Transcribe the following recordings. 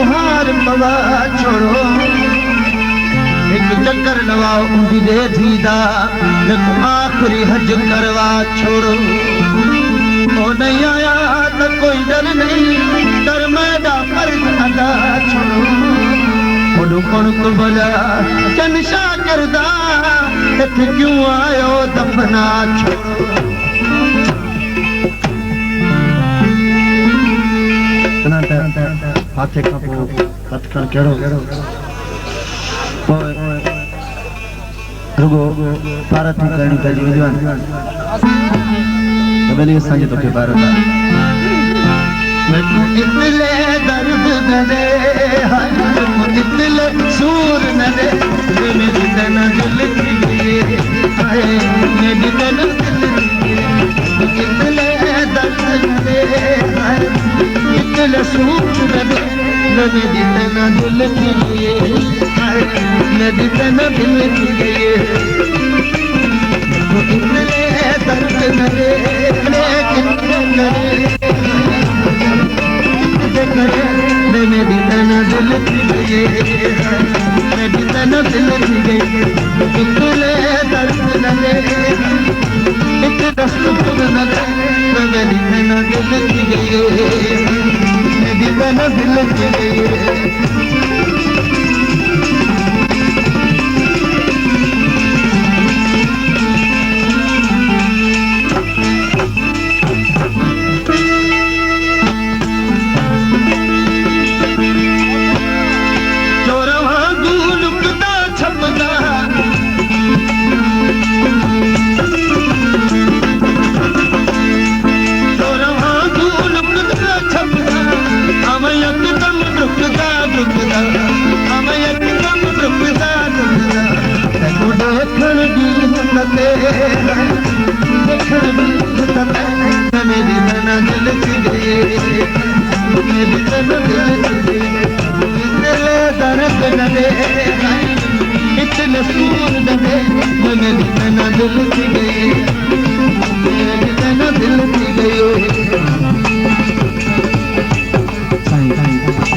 हार पवा छोड़ो एक चक्कर लवाओ उंदी दे थीदा देखो आखिरी हज करवा छोड़ो ओ नहीं आया तो कोई डर नहीं डर मैदा फर्ज अदा छोड़ो ओडू कौन को भला चनशा करदा इत्थे क्यों आयो दफना छोड़ो हाथे का कट कर केड़ो रुगो भारत में करनी का जीवन तबेली संजय तो के भारत मैं इतने दर्द न दे इतने सूर न दे मेरी तन दिल की आए मेरी तन इतने दर्द न दे इतने सूर न दे मेरी तन दिल की आए मेरी तन दिल की इतने दर्द न दे मेरी तन दिल की मेरी तन दिल की इतने दर्द न दे एक दस्तूर न दे मेरी तन दिल की मेरी तन दिल की मेरी तन दिल की मेरी तन दिल की दर्द न दे इतने सूर न दे मेरी तन दिल की मेरी तन दिल की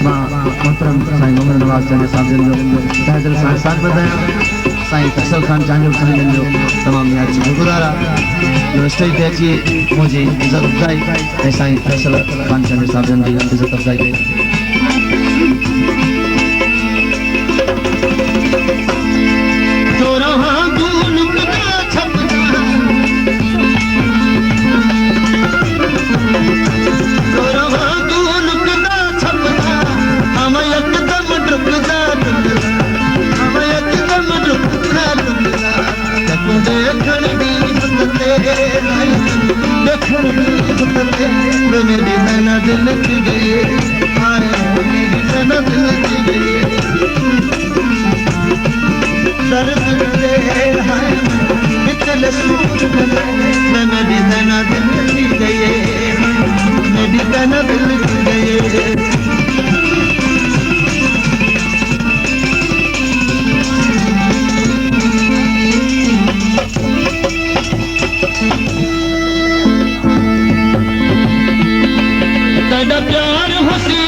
मोहतरम साईं उमर नवाज जाने साहब जो साथ बताया साईं फैसल खान जांजो साईं जो तमाम याद शुक्रगुजारा जो स्टेज पे अची मुझे इज्जत अफजाई साईं फैसल खान जांजो साहब जी इज्जत अफजाई कई मेरी तन दिल की गई मेरी तन दिल की गई दर्द दे इतने सूर मेरी तन दिल की गई मेरी तन दिल की गई प्यार हुस्न